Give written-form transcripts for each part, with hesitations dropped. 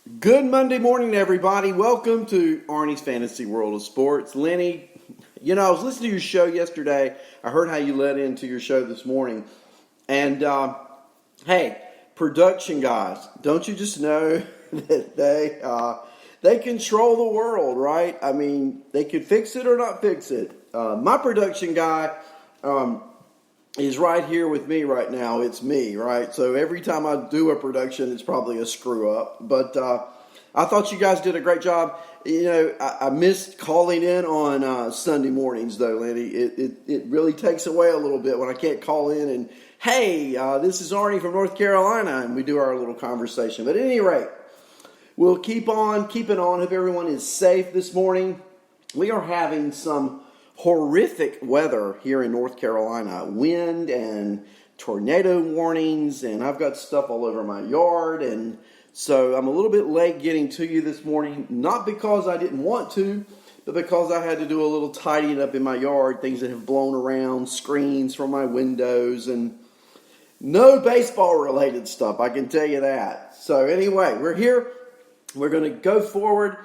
Good Monday morning, everybody. Welcome to Arnie's Fantasy World of Sports. Lenny, I was listening to your show yesterday. I heard how you led into your show this morning. And, hey, production guys, don't you just know that they control the world, right? I mean, they could fix it or not fix it. My production guy is right here with me right now. It's me, right? So every time I do a production, it's probably a screw up. But I thought you guys did a great job. I missed calling in on Sunday mornings, though, Lenny. It really takes away a little bit when I can't call in and, hey, this is Arnie from North Carolina, and we do our little conversation. But at any rate, we'll keep on keeping on. Hope everyone is safe this morning. We are having some horrific weather here in North Carolina. Wind and tornado warnings, and I've got stuff all over my yard, and so I'm a little bit late getting to you this morning, not because I didn't want to, but because I had to do a little tidying up in my yard, things that have blown around, screens from my windows, and no baseball related stuff, I can tell you that. So anyway, we're here. We're going to go forward,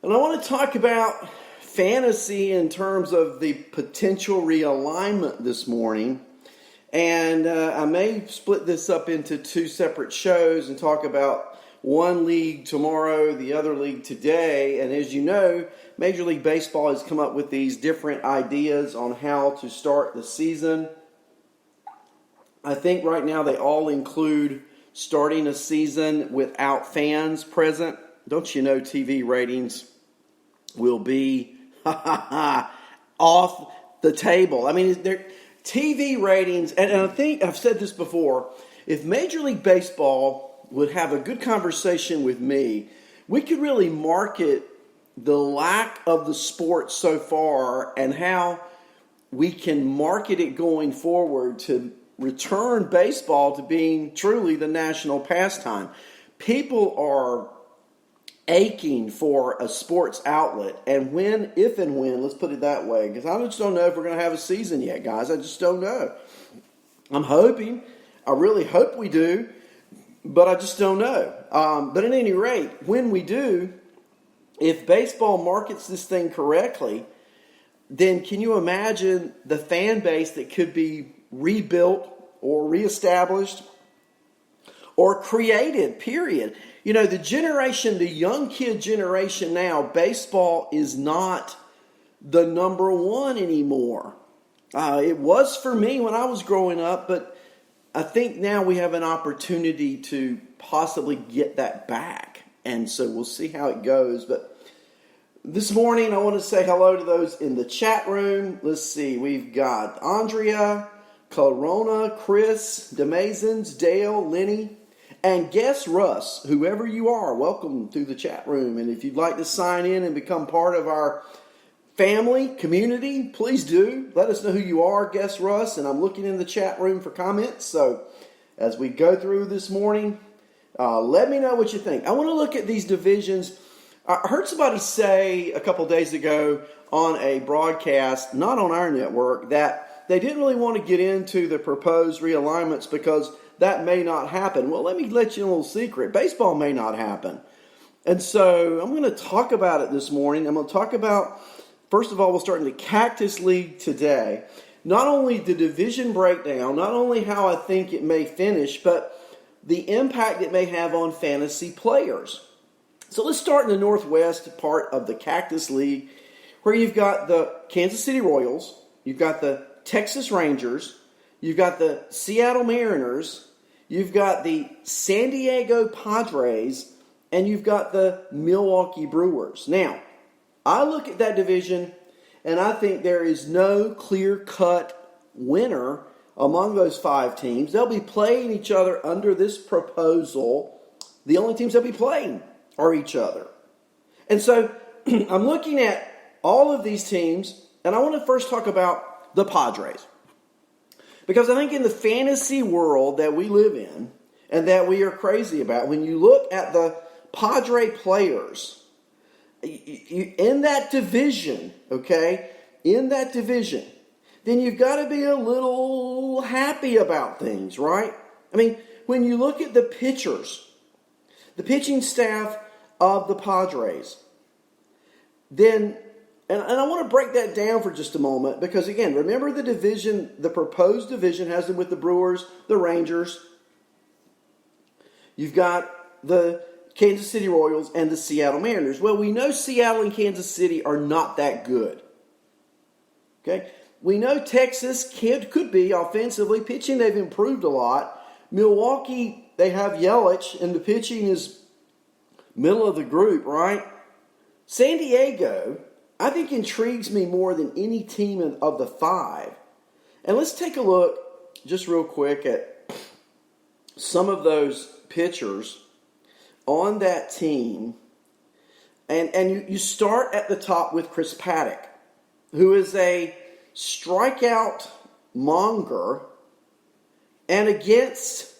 and I want to talk about fantasy in terms of the potential realignment this morning. And I may split this up into two separate shows and talk about one league tomorrow, the other league today. And as you know, Major League Baseball has come up with these different ideas on how to start the season. I think right now they all include starting a season without fans present. Don't you know TV ratings will be off the table? I mean, TV ratings, and I think I've said this before, if Major League Baseball would have a good conversation with me, we could really market the lack of the sport so far and how we can market it going forward to return baseball to being truly the national pastime. People are aching for a sports outlet, and if and when, let's put it that way, because I just don't know if we're going to have a season yet, guys. I just don't know. I'm hoping, I really hope we do, but I just don't know. But at any rate, when we do, if baseball markets this thing correctly, then can you imagine the fan base that could be rebuilt or reestablished or created, period. The young kid generation now, baseball is not the number one anymore. It was for me when I was growing up, but I think now we have an opportunity to possibly get that back. And so we'll see how it goes. But this morning, I want to say hello to those in the chat room. Let's see. We've got Andrea, Corona, Chris, Demazens, Dale, Lenny, and guess Russ, whoever you are, welcome to the chat room. And if you'd like to sign in and become part of our family, community, please do. Let us know who you are, guess Russ. And I'm looking in the chat room for comments. So as we go through this morning, let me know what you think. I want to look at these divisions. I heard somebody say a couple days ago on a broadcast, not on our network, that they didn't really want to get into the proposed realignments because that may not happen. Well, let me let you in a little secret. Baseball may not happen. And so I'm going to talk about it this morning. I'm going to talk about, first of all, we'll start in the Cactus League today. Not only the division breakdown, not only how I think it may finish, but the impact it may have on fantasy players. So let's start in the Northwest part of the Cactus League, where you've got the Kansas City Royals, you've got the Texas Rangers, you've got the Seattle Mariners, you've got the San Diego Padres, and you've got the Milwaukee Brewers. Now, I look at that division, and I think there is no clear-cut winner among those five teams. They'll be playing each other under this proposal. The only teams they'll be playing are each other. And so I'm looking at all of these teams, and I want to first talk about the Padres. Because I think in the fantasy world that we live in and that we are crazy about, when you look at the Padre players in that division, okay, then you've got to be a little happy about things, right? I mean, when you look at the pitchers the pitching staff of the Padres, then, and I want to break that down for just a moment because, again, remember the division, the proposed division has them with the Brewers, the Rangers. You've got the Kansas City Royals and the Seattle Mariners. Well, we know Seattle and Kansas City are not that good. Okay? We know Texas could be offensively. Pitching, they've improved a lot. Milwaukee, they have Yelich, and the pitching is middle of the group, right? San Diego, I think, intrigues me more than any team of the five. And let's take a look just real quick at some of those pitchers on that team. And you start at the top with Chris Paddack, who is a strikeout monger. And against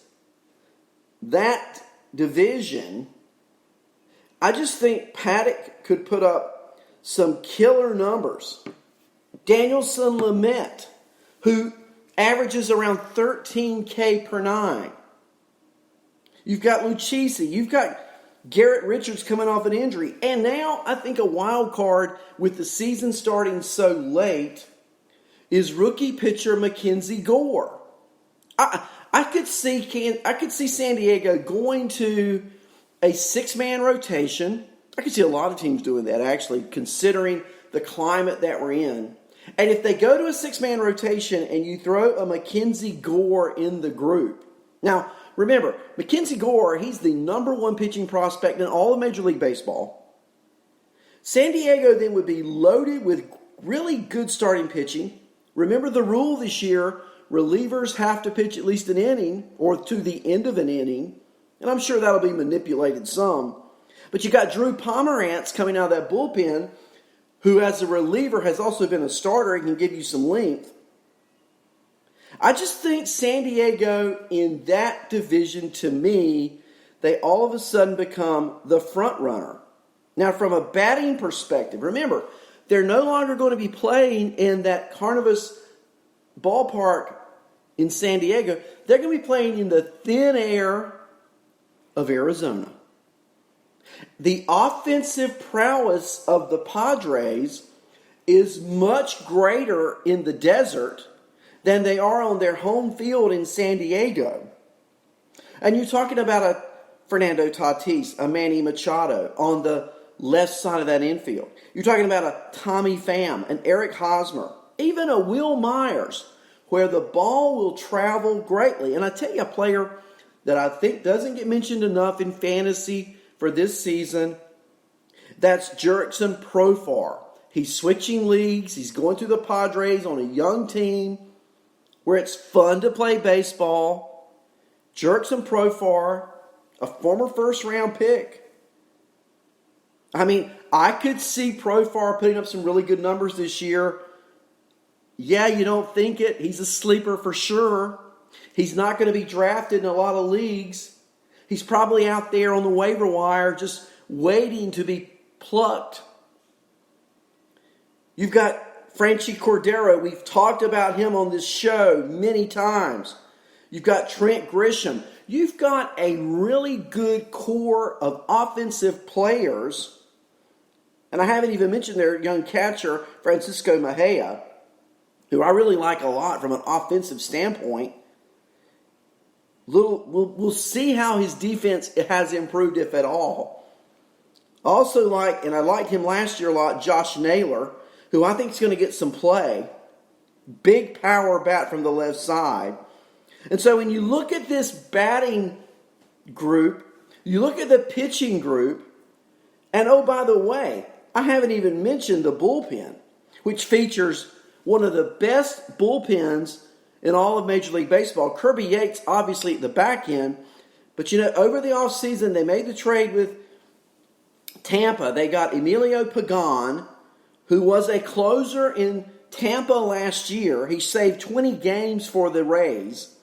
that division, I just think Paddack could put up some killer numbers. Danielson Lamet, who averages around 13K per nine. You've got Lucchesi. You've got Garrett Richards coming off an injury. And now I think a wild card with the season starting so late is rookie pitcher Mackenzie Gore. I could see San Diego going to a six-man rotation. I could see a lot of teams doing that, actually, considering the climate that we're in. And if they go to a six-man rotation and you throw a Mackenzie Gore in the group. Now, remember, Mackenzie Gore, he's the number one pitching prospect in all of Major League Baseball. San Diego then would be loaded with really good starting pitching. Remember the rule this year, relievers have to pitch at least an inning or to the end of an inning. And I'm sure that'll be manipulated some. But you got Drew Pomerantz coming out of that bullpen, who as a reliever has also been a starter and can give you some length. I just think San Diego in that division, to me, they all of a sudden become the front runner. Now, from a batting perspective, remember, they're no longer going to be playing in that Carnival ballpark in San Diego. They're going to be playing in the thin air of Arizona. The offensive prowess of the Padres is much greater in the desert than they are on their home field in San Diego. And you're talking about a Fernando Tatis, a Manny Machado on the left side of that infield. You're talking about a Tommy Pham, an Eric Hosmer, even a Will Myers, where the ball will travel greatly. And I tell you, a player that I think doesn't get mentioned enough in fantasy for this season, that's Jurickson Profar. He's switching leagues. He's going to the Padres on a young team where it's fun to play baseball. Jurickson Profar, a former first-round pick. I mean, I could see Profar putting up some really good numbers this year. Yeah, you don't think it. He's a sleeper for sure. He's not going to be drafted in a lot of leagues. He's probably out there on the waiver wire just waiting to be plucked. You've got Franchy Cordero. We've talked about him on this show many times. You've got Trent Grisham. You've got a really good core of offensive players. And I haven't even mentioned their young catcher, Francisco Mejia, who I really like a lot from an offensive standpoint. We'll see how his defense has improved, if at all. Also like, and I liked him last year a lot, Josh Naylor, who I think is going to get some play. Big power bat from the left side. And so when you look at this batting group, you look at the pitching group, and oh, by the way, I haven't even mentioned the bullpen, which features one of the best bullpens in all of Major League Baseball. Kirby Yates, obviously, at the back end. But, over the offseason, they made the trade with Tampa. They got Emilio Pagan, who was a closer in Tampa last year. He saved 20 games for the Rays.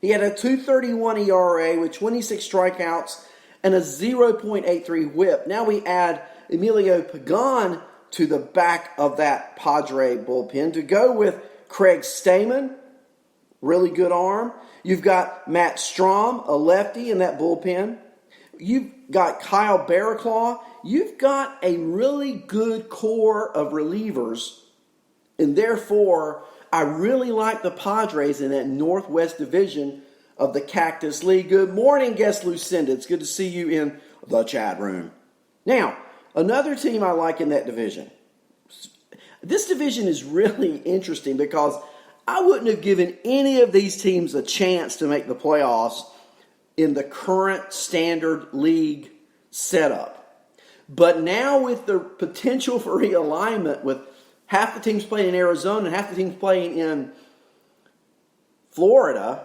He had a 2.31 ERA with 26 strikeouts and a 0.83 whip. Now we add Emilio Pagan to the back of that Padre bullpen to go with Craig Stammen, really good arm. You've got Matt Strahm, a lefty in that bullpen. You've got Kyle Barraclough. You've got a really good core of relievers. And therefore, I really like the Padres in that Northwest Division of the Cactus League. Good morning, guest Lucinda. It's good to see you in the chat room. Now, another team I like in that division. This division is really interesting because I wouldn't have given any of these teams a chance to make the playoffs in the current standard league setup. But now with the potential for realignment, with half the teams playing in Arizona and half the teams playing in Florida,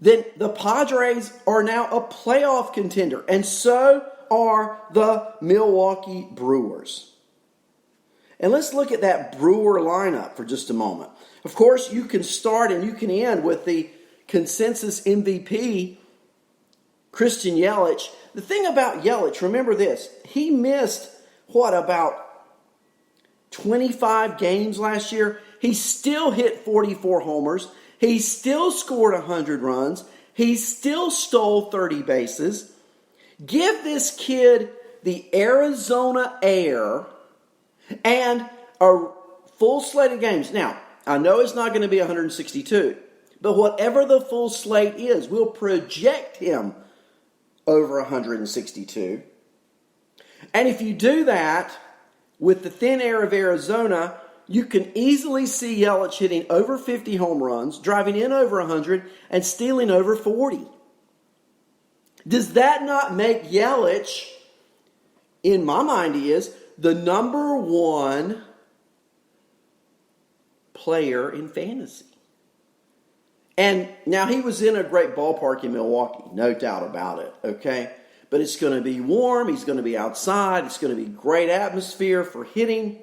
then the Padres are now a playoff contender. And so are the Milwaukee Brewers. And let's look at that Brewer lineup for just a moment. Of course, you can start and you can end with the consensus MVP, Christian Yelich. The thing about Yelich, remember this, he missed, about 25 games last year? He still hit 44 homers. He still scored 100 runs. He still stole 30 bases. Give this kid the Arizona air and a full slate of games. Now, I know it's not going to be 162, but whatever the full slate is, we'll project him over 162. And if you do that with the thin air of Arizona, you can easily see Yelich hitting over 50 home runs, driving in over 100, and stealing over 40. Does that not make Yelich, in my mind he is, the number one player in fantasy? And now he was in a great ballpark in Milwaukee, no doubt about it, okay? But it's going to be warm, he's going to be outside, it's going to be great atmosphere for hitting.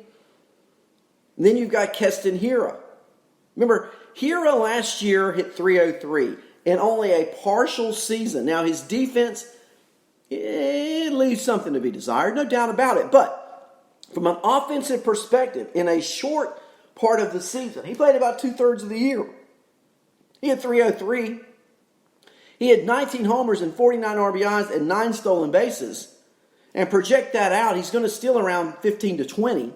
And then you've got Keston Hiura. Remember, Hiura last year hit 303 in only a partial season. Now his defense, it leaves something to be desired, no doubt about it. But from an offensive perspective, in a short part of the season, he played about 2/3 of the year. He had 303. He had 19 homers and 49 RBIs and 9 stolen bases. And project that out, he's going to steal around 15 to 20.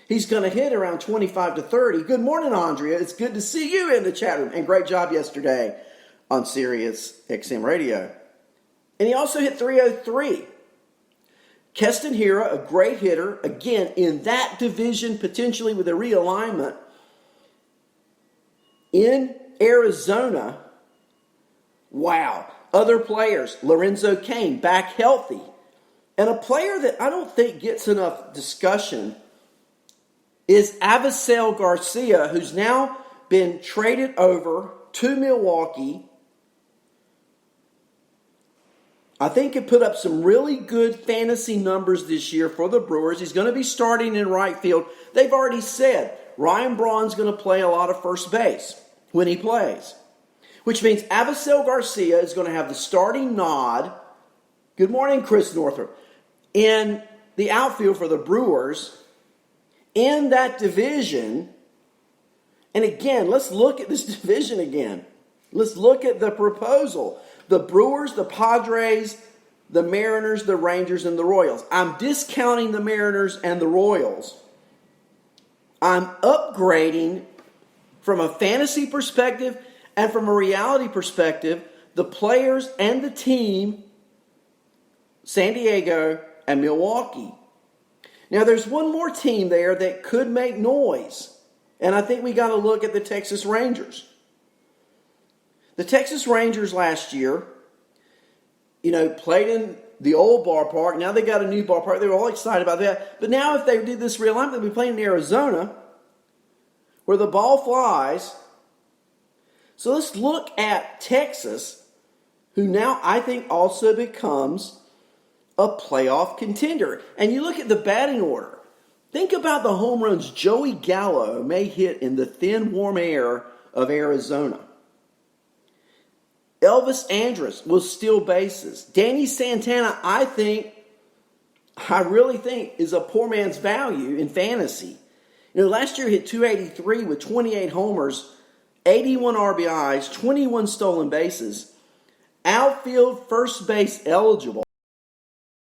He's going to hit around 25 to 30. Good morning, Andrea. It's good to see you in the chat room. And great job yesterday on Sirius XM Radio. And he also hit 303. Keston Hiura, a great hitter, again, in that division, potentially with a realignment. In Arizona, wow. Other players, Lorenzo Cain, back healthy. And a player that I don't think gets enough discussion is Avisail Garcia, who's now been traded over to Milwaukee. I think he put up some really good fantasy numbers this year for the Brewers. He's going to be starting in right field. They've already said Ryan Braun's going to play a lot of first base when he plays, which means Avisail Garcia is going to have the starting nod. Good morning, Chris Northrup. In the outfield for the Brewers in that division. And again, let's look at this division again. Let's look at the proposal. The Brewers, the Padres, the Mariners, the Rangers, and the Royals. I'm discounting the Mariners and the Royals. I'm upgrading from a fantasy perspective and from a reality perspective the players and the team, San Diego and Milwaukee. Now, there's one more team there that could make noise, and I think we got to look at the Texas Rangers. The Texas Rangers last year, played in the old ballpark. Now they got a new ballpark. They were all excited about that. But now if they did this realignment, they'll be playing in Arizona, where the ball flies. So let's look at Texas, who now I think also becomes a playoff contender. And you look at the batting order. Think about the home runs Joey Gallo may hit in the thin, warm air of Arizona. Elvis Andrus will steal bases. Danny Santana, I really think, is a poor man's value in fantasy. Last year he hit 283 with 28 homers, 81 RBIs, 21 stolen bases. outfield, first base eligible.